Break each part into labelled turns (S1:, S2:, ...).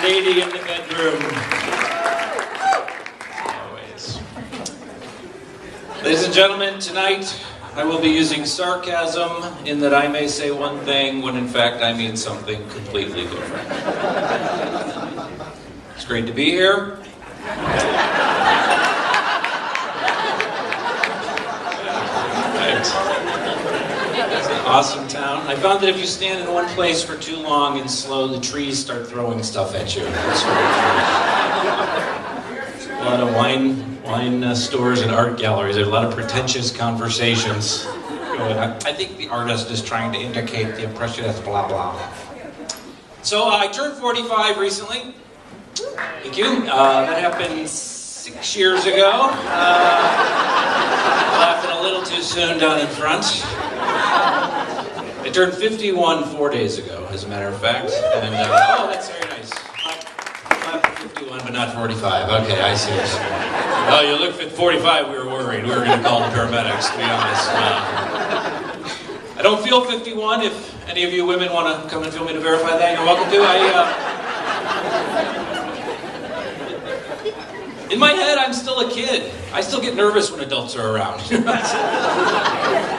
S1: lady in the bedroom. Always. Ladies and gentlemen, tonight I will be using sarcasm in that I may say one thing when in fact I mean something completely different. It's great to be here. It's an awesome town. I found that if you stand in one place for too long and slow, the trees start throwing stuff at you. That's a lot of wine stores and art galleries. There's a lot of pretentious conversations going on. I think the artist is trying to indicate the impressionist blah blah. So I turned 45 recently. Thank you. That happened 6 years ago. Laughing a little too soon down in front. I turned 51 4 days ago, as a matter of fact. And oh, that's very nice. I'm 51, but not 45. Okay, I see what you're saying. Oh, you look at 45. We were worried. We were going to call the paramedics, to be honest. I don't feel 51. If any of you women want to come and feel me to verify that, you're welcome to. In my head, I'm still a kid. I still get nervous when adults are around.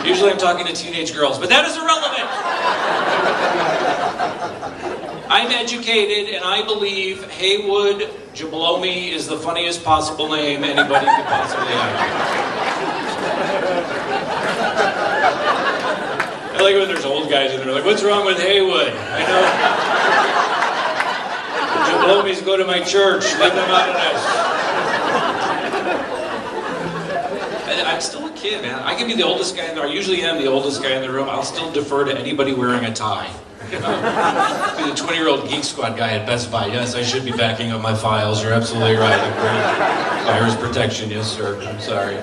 S1: Usually I'm talking to teenage girls, but that is irrelevant. I'm educated, and I believe Haywood Jablomi is the funniest possible name anybody could possibly have. I like when there's old guys and they're like, what's wrong with Haywood? I know Jablomis go to my church. Let them out of this. I'm still a kid, man. I can be the oldest guy in there. I usually am the oldest guy in the room. I'll still defer to anybody wearing a tie. Be the 20-year-old Geek Squad guy at Best Buy. Yes, I should be backing up my files. You're absolutely right. Virus protection, yes, sir. I'm sorry.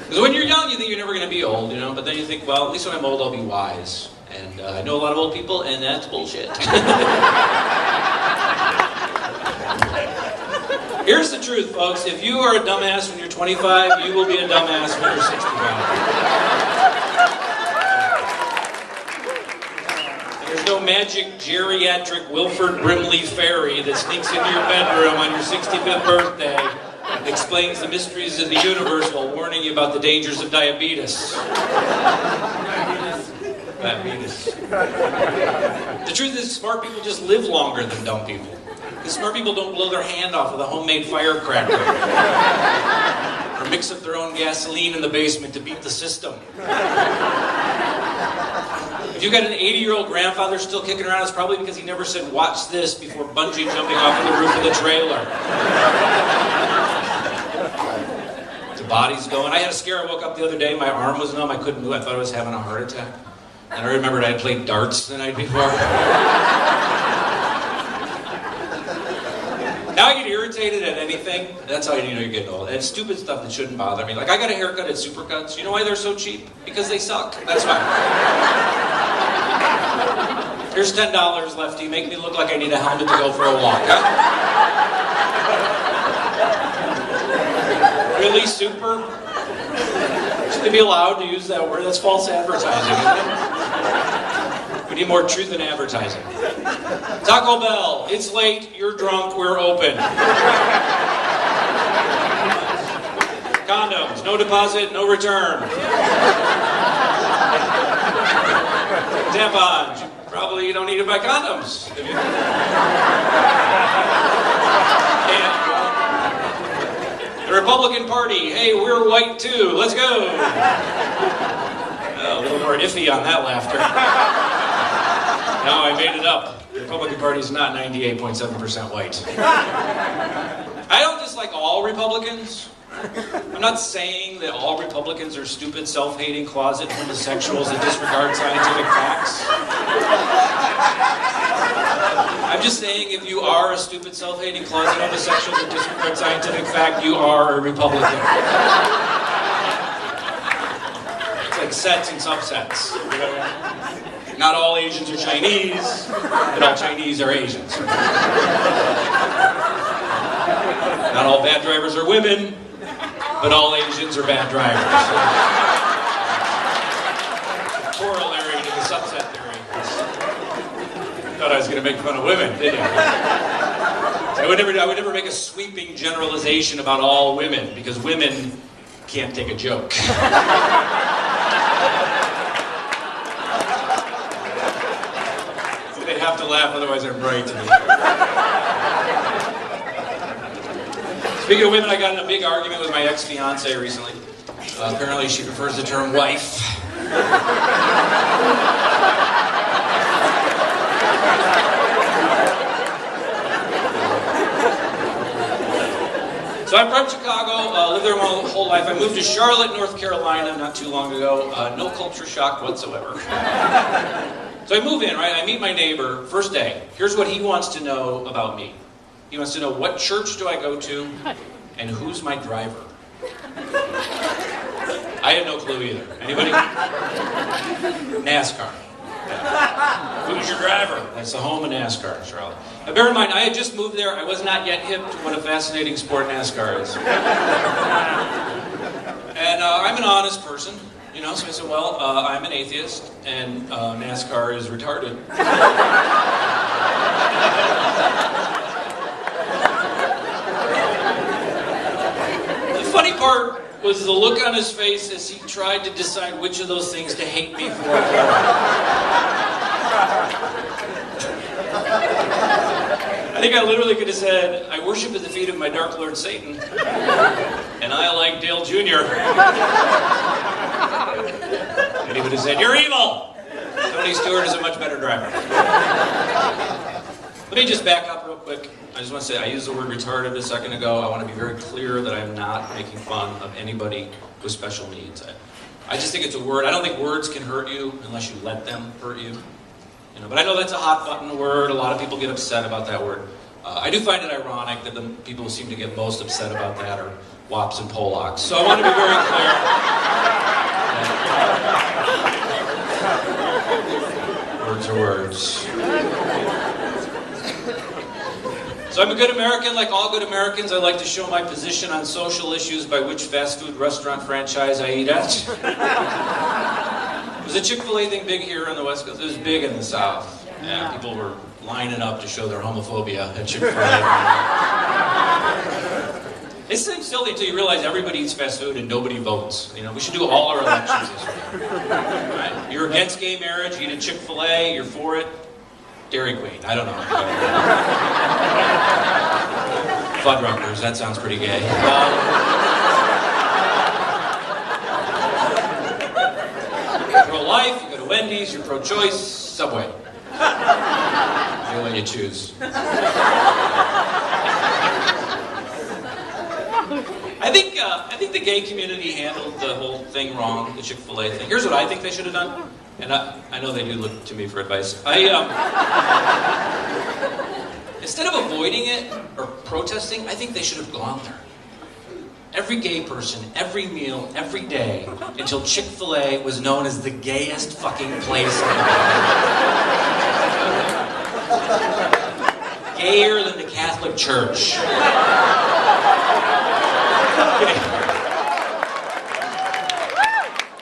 S1: Because when you're young, you think you're never going to be old, you know? But then you think, well, at least when I'm old, I'll be wise. And I know a lot of old people, and that's bullshit. Here's the truth, folks. If you are a dumbass when you're 25, you will be a dumbass when you're 65. There's no magic geriatric Wilford Brimley fairy that sneaks into your bedroom on your 65th birthday and explains the mysteries of the universe while warning you about the dangers of diabetes. Diabetes. The truth is, smart people just live longer than dumb people. Because smart people don't blow their hand off with a homemade firecracker. Or mix up their own gasoline in the basement to beat the system. If you've got an 80-year-old grandfather still kicking around, it's probably because he never said, watch this, before bungee jumping off of the roof of the trailer. The body's going. I had a scare. I woke up the other day, my arm was numb, I couldn't move, I thought I was having a heart attack. And I remembered I had played darts the night before. Now I get irritated at anything. That's how you know you're getting old. And stupid stuff that shouldn't bother me. Like, I got a haircut at Supercuts. You know why they're so cheap? Because they suck. That's why. Here's $10, Lefty. Make me look like I need a helmet to go for a walk, huh? Really, super? Should they be allowed to use that word? That's false advertising, isn't it? We need more truth in advertising. Taco Bell, it's late, you're drunk, we're open. Condoms, no deposit, no return. Tampons, probably you don't need to buy condoms. And the Republican Party, hey, we're white too, let's go. A little more iffy on that laughter. No, I made it up. The Republican Party is not 98.7% white. I don't dislike all Republicans. I'm not saying that all Republicans are stupid, self-hating, closet homosexuals that disregard scientific facts. I'm just saying if you are a stupid, self-hating, closet homosexual that disregards scientific fact, you are a Republican. It's like sets and subsets. Not all Asians are Chinese, but all Chinese are Asians. Not all bad drivers are women, but all Asians are bad drivers. Corollary to the subset theory. thought I was going to make fun of women, didn't you? I would never make a sweeping generalization about all women, because women can't take a joke. So they'd have to laugh, otherwise they're bright to me. Speaking of women, I got in a big argument with my ex-fiance recently. Apparently she prefers the term wife. So I'm from Chicago, lived there my whole life. I moved to Charlotte, North Carolina not too long ago. No culture shock whatsoever. So I move in, right? I meet my neighbor, first day. Here's what he wants to know about me. He wants to know, what church do I go to and who's my driver? I had no clue either. Anybody? NASCAR. Yeah. Who's your driver? That's the home of NASCAR in Charlotte. Now, bear in mind, I had just moved there. I was not yet hip to what a fascinating sport NASCAR is. And I'm an honest person, you know, so I said, well, I'm an atheist, and NASCAR is retarded. The funny part was the look on his face as he tried to decide which of those things to hate me for. I think I literally could have said, I worship at the feet of my dark lord Satan, and I like Dale Jr. And he would have said, you're evil! Tony Stewart is a much better driver. Let me just back up real quick. I just want to say, I used the word retarded a second ago. I want to be very clear that I'm not making fun of anybody with special needs. I just think it's a word. I don't think words can hurt you unless you let them hurt you. You know, but I know that's a hot button word. A lot of people get upset about that word. I do find it ironic that the people who seem to get most upset about that are wops and Polacks. So I want to be very clear. Words are words. So I'm a good American. Like all good Americans, I like to show my position on social issues by which fast food restaurant franchise I eat at. Was the Chick-fil-A thing big here on the West Coast? It was big in the South. Yeah, people were lining up to show their homophobia at Chick-fil-A. It seems silly until you realize everybody eats fast food and nobody votes. You know, we should do all our elections this way. Right? You're against gay marriage, you eat a Chick-fil-A, you're for it. Dairy Queen, I don't know. Fuddruckers, that sounds pretty gay. Pro-life, you go to Wendy's, you're pro-choice, Subway. You'll let you choose. I think the gay community handled the whole thing wrong, the Chick-fil-A thing. Here's what I think they should have done. And I know they do look to me for advice. Instead of avoiding it or protesting, I think they should have gone there. Every gay person, every meal, every day, until Chick-fil-A was known as the gayest fucking place in the world. Gayer than the Catholic Church.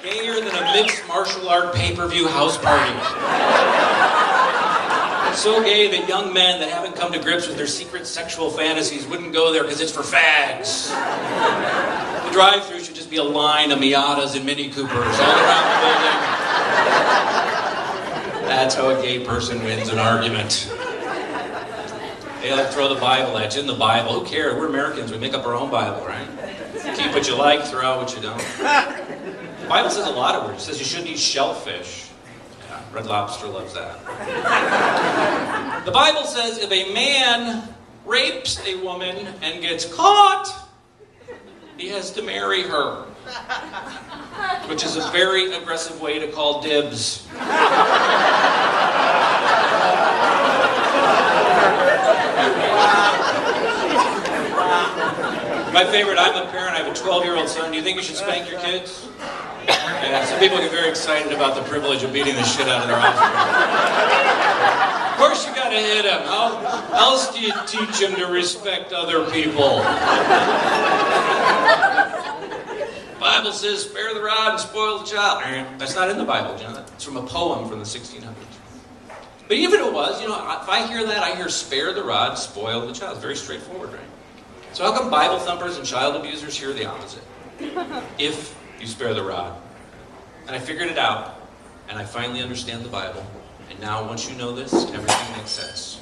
S1: Gayer than a mixed martial art pay-per-view house party. So gay that young men that haven't come to grips with their secret sexual fantasies wouldn't go there because it's for fags. The drive-thru should just be a line of Miatas and Mini Coopers all around the building. That's how a gay person wins an argument. They like throw the Bible at you. In the Bible, who cares? We're Americans. We make up our own Bible, right? Keep what you like, throw out what you don't. The Bible says a lot of words. It says you shouldn't eat shellfish. Yeah, Red Lobster loves that. The Bible says if a man rapes a woman and gets caught, he has to marry her. Which is a very aggressive way to call dibs. My favorite, I'm a parent, I have a 12-year-old son. Do you think you should spank your kids? Yeah, some people get very excited about the privilege of beating the shit out of their offspring. Of course you gotta hit him. How else do you teach him to respect other people? The Bible says, spare the rod and spoil the child. That's not in the Bible, John. It's from a poem from the 1600s. But even if it was, if I hear that, I hear spare the rod, spoil the child. It's very straightforward, right? So how come Bible thumpers and child abusers hear the opposite? If you spare the rod. And I figured it out, and I finally understand the Bible. And now, once you know this, everything makes sense.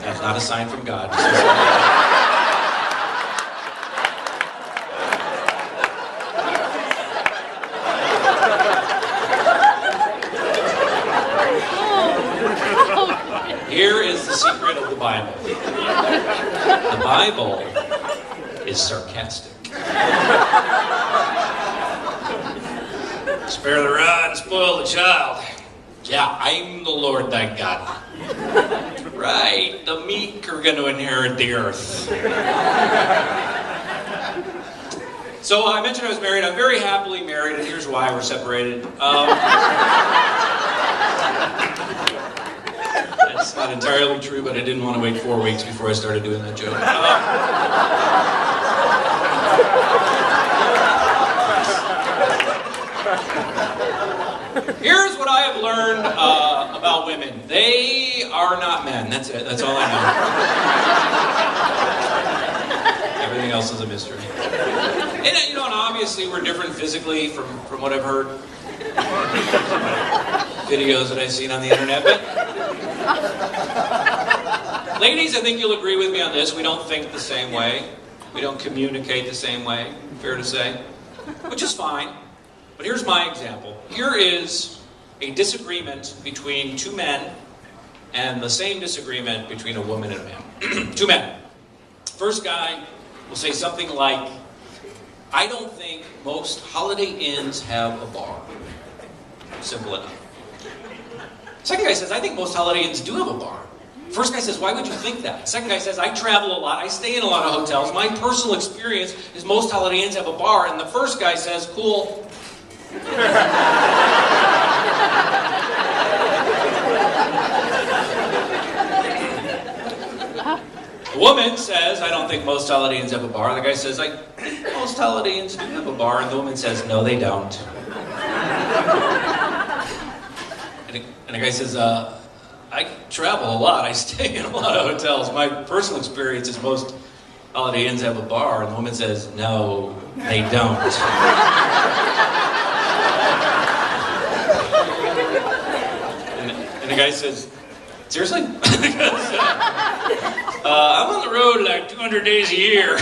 S1: That's not a sign from God. Here is the secret of the Bible. The Bible is sarcastic. Spare the rod and spoil the child. Yeah, I'm the Lord thy God. Right, the meek are going to inherit the earth. So I mentioned I was married. I'm very happily married, and here's why we're separated. That's not entirely true, but I didn't want to wait 4 weeks before I started doing that joke. Here's what I have learned about women. They are not men. That's it. That's all I know. Everything else is a mystery. And obviously we're different physically from what I've heard. Videos that I've seen on the internet. But ladies, I think you'll agree with me on this. We don't think the same way. We don't communicate the same way, fair to say. Which is fine. But here's my example. Here is a disagreement between two men and the same disagreement between a woman and a man. Two men. First guy will say something like, I don't think most Holiday Inns have a bar. Simple enough. Second guy says, I think most Holiday Inns do have a bar. First guy says, why would you think that? Second guy says, I travel a lot, I stay in a lot of hotels. My personal experience is most Holiday Inns have a bar. And the first guy says, cool. The woman says, I don't think most Holiday Inns have a bar. The guy says, most Holiday Inns do have a bar. And the woman says, no, they don't. And the guy says, I travel a lot. I stay in a lot of hotels. My personal experience is most Holiday Inns have a bar. And the woman says, no, they don't. And the guy says, seriously? I'm on the road like 200 days a year.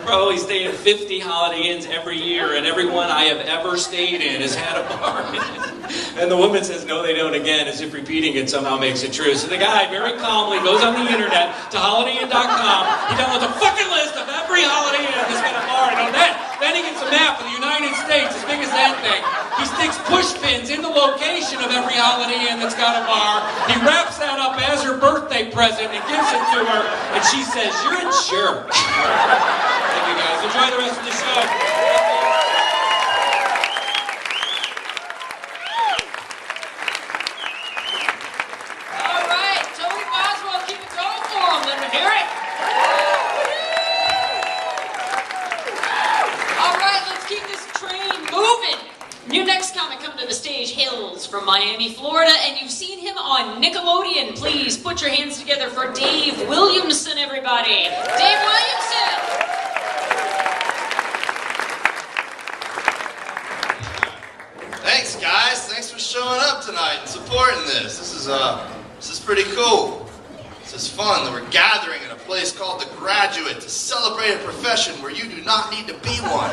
S1: Probably stay in 50 Holiday Inns every year, and every one I have ever stayed in has had a bar in it. And the woman says, no, they don't again, as if repeating it somehow makes it true. So the guy very calmly goes on the internet to holidayinn.com. He downloads a fucking list of every Holiday Inn that's got a bar. And then he gets a map of the United States, as big as that thing. He sticks push pins in the location of every Holiday Inn that's got a bar. He wraps that up as her birthday present and gives it to her. And she says, you're a jerk. Thank you guys. Enjoy the rest of the show.
S2: All right, Tony Boswell, keep it going for him. Let me hear it. All right, let's keep this train moving. New next comic coming to the stage, Hills from Miami, Florida, and you've seen him on Nickelodeon. Please put your hands together for Dave Williamson, everybody. Dave Williamson.
S3: Thanks, guys. Thanks for showing up tonight and supporting this. This is pretty cool. This is fun that we're gathering in a place called The Graduate to celebrate a profession where you do not need to be one.